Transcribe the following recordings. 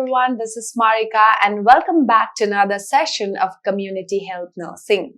everyone, this is Marika and welcome back to another session of Community Health Nursing.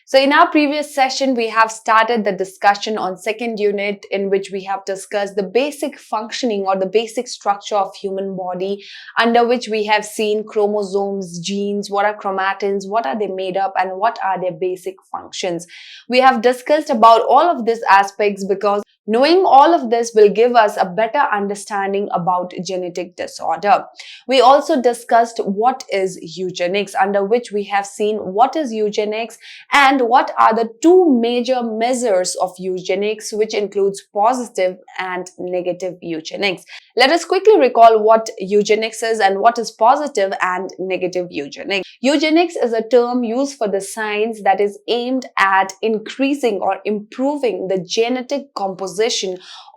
So in our previous session, we have started the discussion on second unit in which we have discussed the basic functioning or the basic structure of human body, under which we have seen chromosomes, genes, what are chromatins, what are they made up and what are their basic functions. We have discussed about all of these aspects because knowing all of this will give us a better understanding about genetic disorder. We also discussed what is eugenics, under which we have seen what is eugenics and what are the two major measures of eugenics, which includes positive and negative eugenics. Let us quickly recall what eugenics is and what is positive and negative eugenics. Eugenics is a term used for the science that is aimed at increasing or improving the genetic composition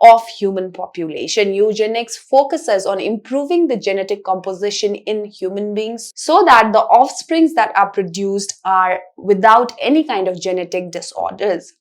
of human population. Eugenics focuses on improving the genetic composition in human beings so that the offsprings that are produced are without any kind of genetic disorders.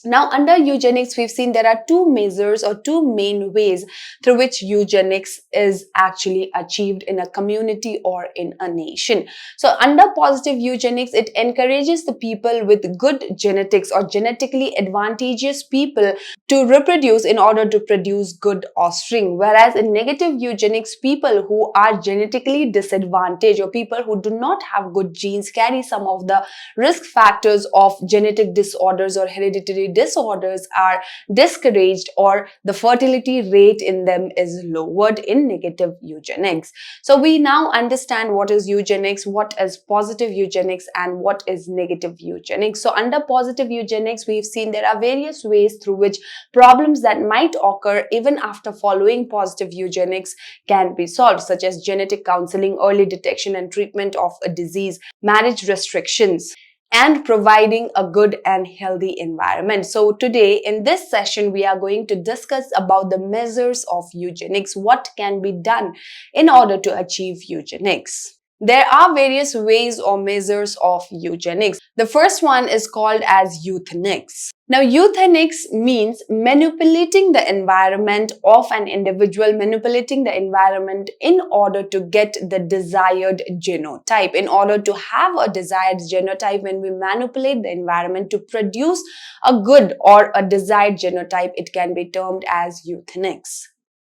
Now, under eugenics, we've seen there are two measures or two main ways through which eugenics is actually achieved in a community or in a nation. So, under positive eugenics, it encourages the people with good genetics or genetically advantageous people to reproduce in order to produce good offspring. Whereas in negative eugenics, people who are genetically disadvantaged or people who do not have good genes carry some of the risk factors of genetic disorders or hereditary disorders are discouraged, or the fertility rate in them is lowered in negative eugenics. So we now understand what is eugenics, what is positive eugenics and what is negative eugenics. So under positive eugenics, we've seen there are various ways through which problems that might occur even after following positive eugenics can be solved, such as genetic counseling, early detection and treatment of a disease, marriage restrictions, and providing a good and healthy environment. So today in this session, we are going to discuss about the measures of eugenics, what can be done in order to achieve eugenics. There are various ways or measures of eugenics. The first one is called as euthenics. Now, euthenics means manipulating the environment of an individual, manipulating the environment in order to get the desired genotype. In order to have a desired genotype, when we manipulate the environment to produce a good or a desired genotype, it can be termed as euthenics.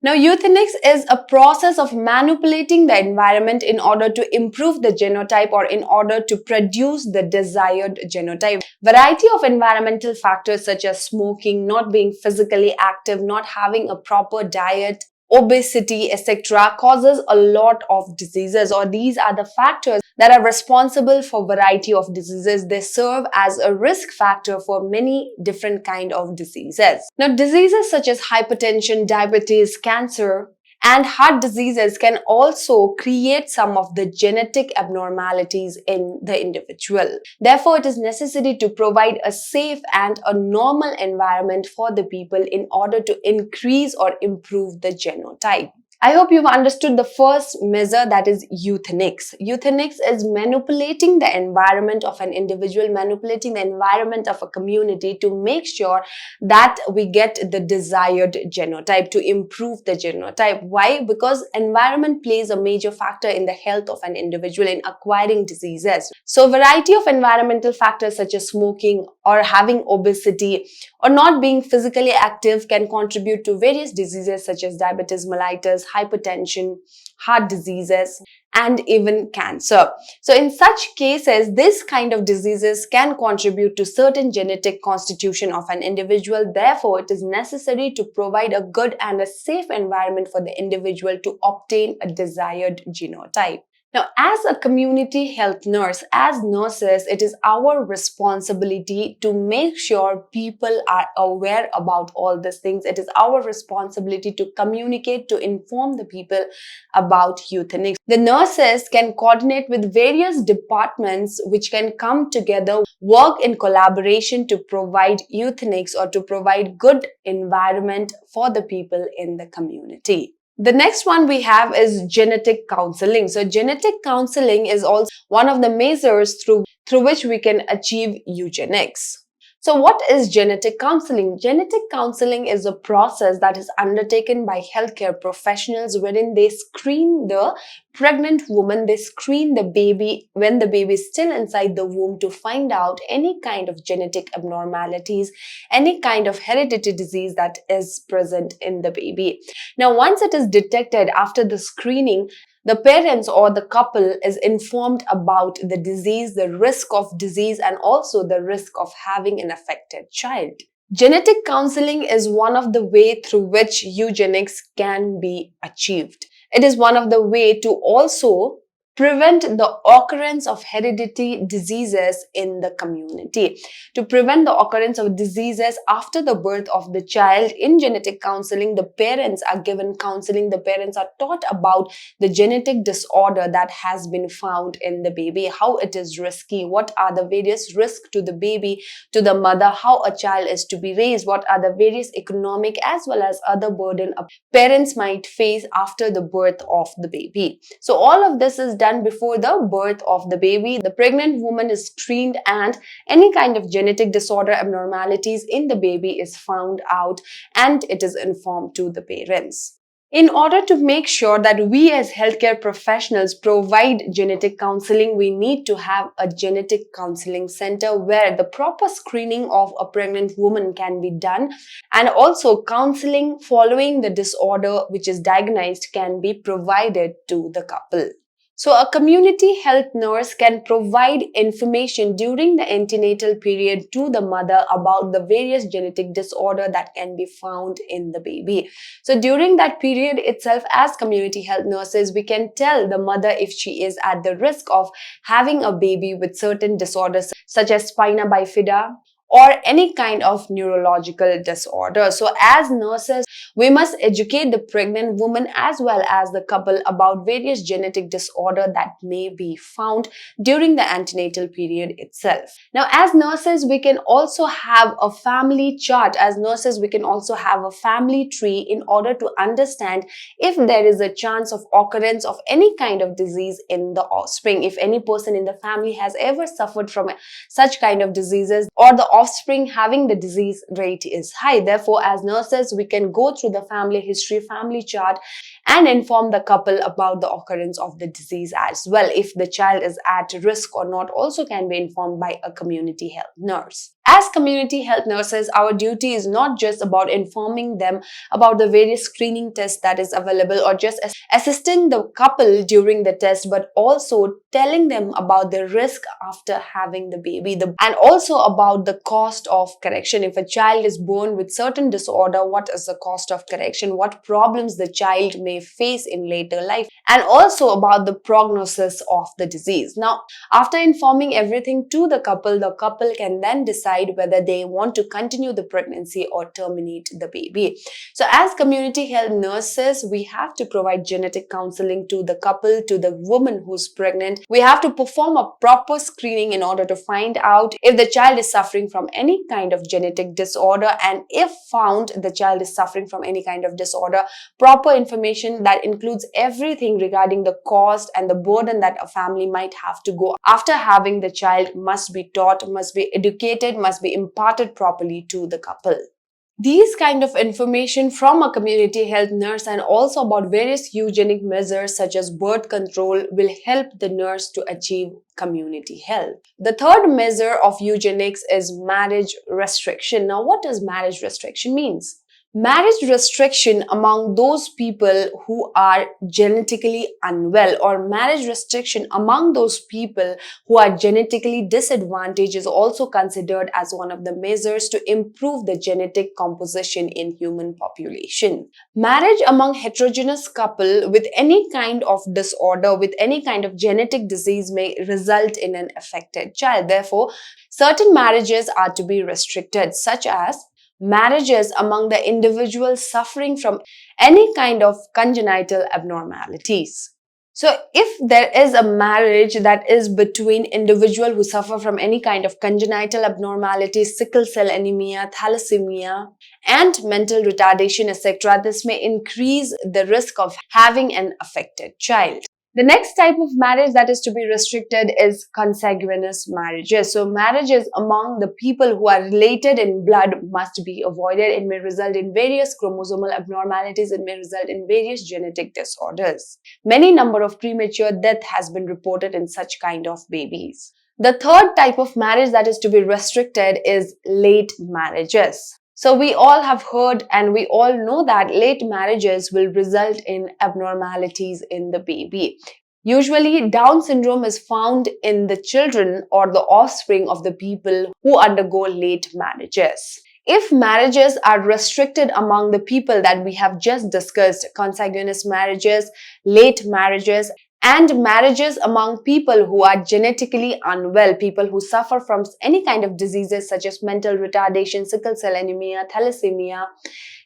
Now, euthenics is a process of manipulating the environment in order to improve the genotype or in order to produce the desired genotype. Variety of environmental factors such as smoking, not being physically active, not having a proper diet, obesity, etc. causes a lot of diseases, or these are the factors that are responsible for variety of diseases. They serve as a risk factor for many different kind of diseases. Now, diseases such as hypertension, diabetes, cancer, and heart diseases can also create some of the genetic abnormalities in the individual. Therefore, it is necessary to provide a safe and a normal environment for the people in order to increase or improve the genotype. I hope you've understood the first measure, that is euthenics. Euthenics is manipulating the environment of an individual, manipulating the environment of a community to make sure that we get the desired genotype, to improve the genotype. Why? Because environment plays a major factor in the health of an individual in acquiring diseases. So variety of environmental factors such as smoking or having obesity or not being physically active can contribute to various diseases such as diabetes mellitus, hypertension, heart diseases, and even cancer. So in such cases, this kind of diseases can contribute to certain genetic constitution of an individual. Therefore, it is necessary to provide a good and a safe environment for the individual to obtain a desired genotype. Now, as a community health nurse, as nurses, it is our responsibility to make sure people are aware about all these things. It is our responsibility to communicate, to inform the people about euthenics. The nurses can coordinate with various departments which can come together, work in collaboration to provide euthenics or to provide good environment for the people in the community. The next one we have is genetic counseling. So genetic counseling is also one of the measures through which we can achieve eugenics. So what is genetic counseling? Genetic counseling is a process that is undertaken by healthcare professionals wherein they screen the pregnant woman, they screen the baby when the baby is still inside the womb to find out any kind of genetic abnormalities, any kind of hereditary disease that is present in the baby. Now, once it is detected after the screening, the parents or the couple is informed about the disease, the risk of disease, and also the risk of having an affected child. Genetic counseling is one of the way through which eugenics can be achieved. It is one of the way to also prevent the occurrence of hereditary diseases in the community. To prevent the occurrence of diseases after the birth of the child, in genetic counseling, the parents are given counseling, the parents are taught about the genetic disorder that has been found in the baby, how it is risky, what are the various risks to the baby, to the mother, how a child is to be raised, what are the various economic as well as other burden parents might face after the birth of the baby. So all of this is done before the birth of the baby. The pregnant woman is screened and any kind of genetic disorder abnormalities in the baby is found out and it is informed to the parents. In order to make sure that we as healthcare professionals provide genetic counseling, we need to have a genetic counseling center where the proper screening of a pregnant woman can be done, and also counseling following the disorder which is diagnosed can be provided to the couple. So a community health nurse can provide information during the antenatal period to the mother about the various genetic disorder that can be found in the baby. So during that period itself, as community health nurses, we can tell the mother if she is at the risk of having a baby with certain disorders such as spina bifida or any kind of neurological disorder. So as nurses, we must educate the pregnant woman as well as the couple about various genetic disorder that may be found during the antenatal period itself. Now, as nurses, we can also have a family chart. As nurses, we can also have a family tree in order to understand if there is a chance of occurrence of any kind of disease in the offspring. If any person in the family has ever suffered from such kind of diseases, or the offspring having the disease rate is high. Therefore, as nurses, we can go through the family history, family chart, and inform the couple about the occurrence of the disease as well. If the child is at risk or not, also can be informed by a community health nurse. As community health nurses, our duty is not just about informing them about the various screening tests that is available or just assisting the couple during the test, but also telling them about the risk after having the baby and also about the cost of correction. If a child is born with certain disorder, what is the cost of correction? What problems the child may face in later life, and also about the prognosis of the disease. Now, after informing everything to the couple can then decide whether they want to continue the pregnancy or terminate the baby. So as community health nurses, we have to provide genetic counseling to the couple, to the woman who's pregnant. We have to perform a proper screening in order to find out if the child is suffering from any kind of genetic disorder, and if found the child is suffering from any kind of disorder, proper information that includes everything regarding the cost and the burden that a family might have to go after having the child must be taught, must be educated, must be imparted properly to the couple. These kind of information from a community health nurse and also about various eugenic measures such as birth control will help the nurse to achieve community health. The third measure of eugenics is marriage restriction. Now, what does marriage restriction means? Marriage restriction among those people who are genetically unwell, or marriage restriction among those people who are genetically disadvantaged, is also considered as one of the measures to improve the genetic composition in human population. Marriage among heterogeneous couple with any kind of disorder, with any kind of genetic disease may result in an affected child. Therefore, certain marriages are to be restricted, such as marriages among the individuals suffering from any kind of congenital abnormalities. So if there is a marriage that is between individuals who suffer from any kind of congenital abnormalities, sickle cell anemia, thalassemia, and mental retardation, etc., this may increase the risk of having an affected child. The next type of marriage that is to be restricted is consanguineous marriages. So marriages among the people who are related in blood must be avoided. It may result in various chromosomal abnormalities. It may result in various genetic disorders. Many number of premature death has been reported in such kind of babies. The third type of marriage that is to be restricted is late marriages. So we all have heard and we all know that late marriages will result in abnormalities in the baby. Usually, Down syndrome is found in the children or the offspring of the people who undergo late marriages. If marriages are restricted among the people that we have just discussed, consanguineous marriages, late marriages, and marriages among people who are genetically unwell, people who suffer from any kind of diseases such as mental retardation, sickle cell anemia, thalassemia.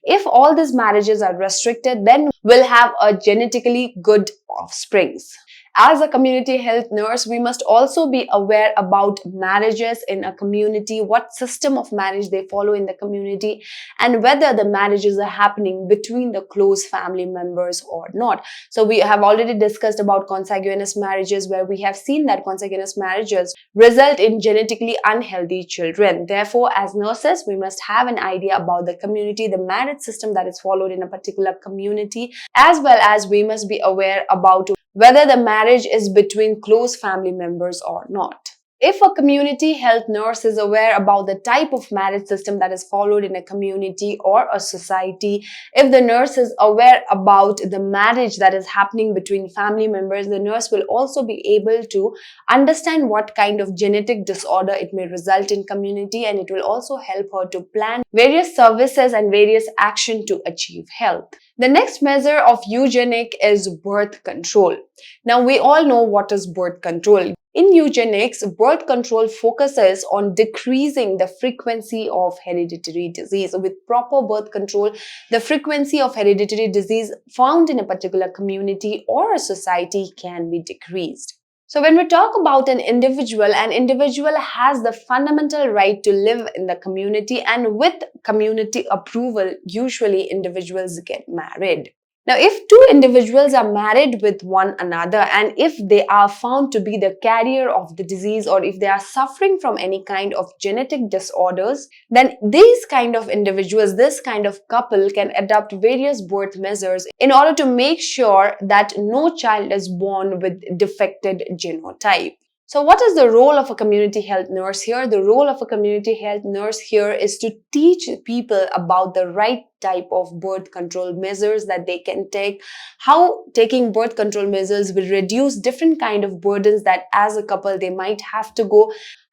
If all these marriages are restricted, then we'll have a genetically good offsprings. As a community health nurse, we must also be aware about marriages in a community, what system of marriage they follow in the community, and whether the marriages are happening between the close family members or not. So we have already discussed about consanguineous marriages, where we have seen that consanguineous marriages result in genetically unhealthy children. Therefore, as nurses, we must have an idea about the community, the marriage system that is followed in a particular community, as well as we must be aware about whether the marriage is between close family members or not. If a community health nurse is aware about the type of marriage system that is followed in a community or a society, if the nurse is aware about the marriage that is happening between family members, the nurse will also be able to understand what kind of genetic disorder it may result in community, and it will also help her to plan various services and various action to achieve health. The next measure of eugenics is birth control. Now, we all know what is birth control. In eugenics, birth control focuses on decreasing the frequency of hereditary disease. So with proper birth control, the frequency of hereditary disease found in a particular community or a society can be decreased. So when we talk about an individual has the fundamental right to live in the community, and with community approval, usually individuals get married. Now, if two individuals are married with one another, and if they are found to be the carrier of the disease, or if they are suffering from any kind of genetic disorders, then these kind of individuals, this kind of couple can adopt various birth measures in order to make sure that no child is born with defected genotype. So what is the role of a community health nurse here? The role of a community health nurse here is to teach people about the right type of birth control measures that they can take, how taking birth control measures will reduce different kind of burdens that as a couple they might have to go,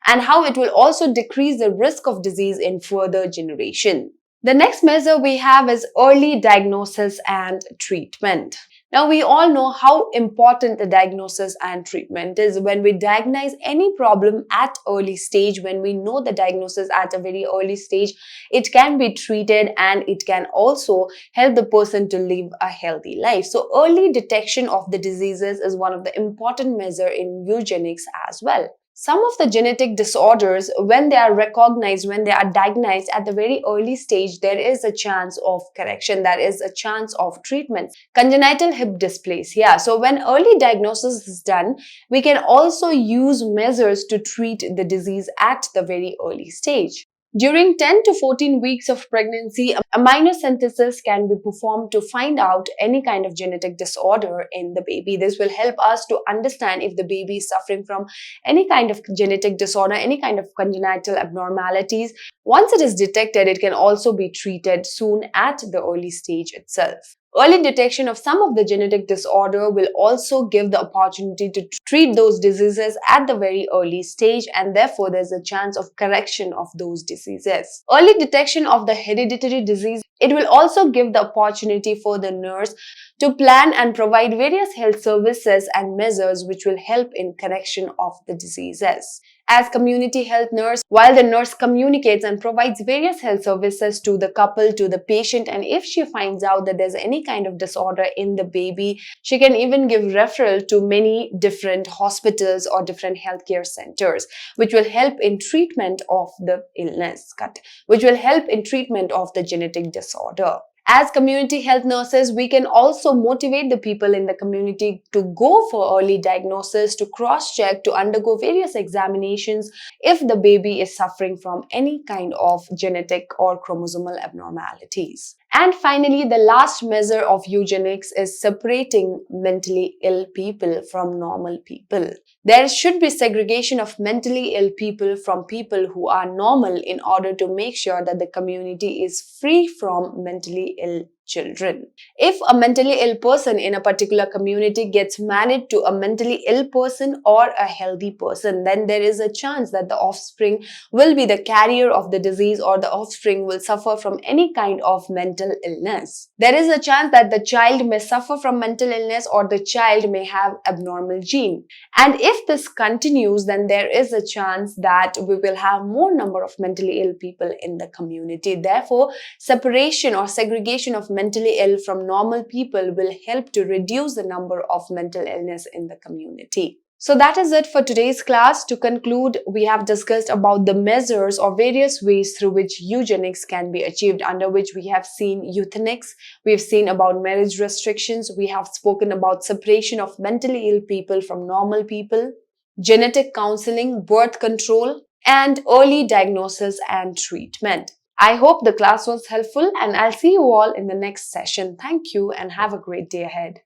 and how it will also decrease the risk of disease in further generation. The next measure we have is early diagnosis and treatment. Now, we all know how important the diagnosis and treatment is. When we diagnose any problem at early stage, when we know the diagnosis at a very early stage, it can be treated and it can also help the person to live a healthy life. So early detection of the diseases is one of the important measures in eugenics as well. Some of the genetic disorders, when they are recognized, when they are diagnosed at the very early stage, there is a chance of correction, there is a chance of treatment. Congenital hip dysplasia. So when early diagnosis is done, we can also use measures to treat the disease at the very early stage. During 10 to 14 weeks of pregnancy, amniocentesis can be performed to find out any kind of genetic disorder in the baby. This will help us to understand if the baby is suffering from any kind of genetic disorder, any kind of congenital abnormalities. Once it is detected, it can also be treated soon at the early stage itself. Early detection of some of the genetic disorder will also give the opportunity to treat those diseases at the very early stage, and therefore there's a chance of correction of those diseases. Early detection of the hereditary disease, it will also give the opportunity for the nurse to plan and provide various health services and measures which will help in correction of the diseases. As community health nurse, while the nurse communicates and provides various health services to the couple, to the patient, and if she finds out that there's any kind of disorder in the baby, she can even give referral to many different hospitals or different healthcare centers, which will help in treatment of the illness, which will help in treatment of the genetic disorder. As community health nurses, we can also motivate the people in the community to go for early diagnosis, to cross-check, to undergo various examinations if the baby is suffering from any kind of genetic or chromosomal abnormalities. And finally, the last measure of eugenics is separating mentally ill people from normal people. There should be segregation of mentally ill people from people who are normal in order to make sure that the community is free from mentally ill children. If a mentally ill person in a particular community gets married to a mentally ill person or a healthy person, then there is a chance that the offspring will be the carrier of the disease, or the offspring will suffer from any kind of mental illness. There is a chance that the child may suffer from mental illness, or the child may have abnormal gene. And if this continues, then there is a chance that we will have more number of mentally ill people in the community. Therefore, separation or segregation of mentally ill from normal people will help to reduce the number of mental illness in the community. So that is it for today's class. To conclude, we have discussed about the measures or various ways through which eugenics can be achieved, under which we have seen euthanasia, we have seen about marriage restrictions, we have spoken about separation of mentally ill people from normal people, genetic counseling, birth control, and early diagnosis and treatment. I hope the class was helpful, and I'll see you all in the next session. Thank you and have a great day ahead.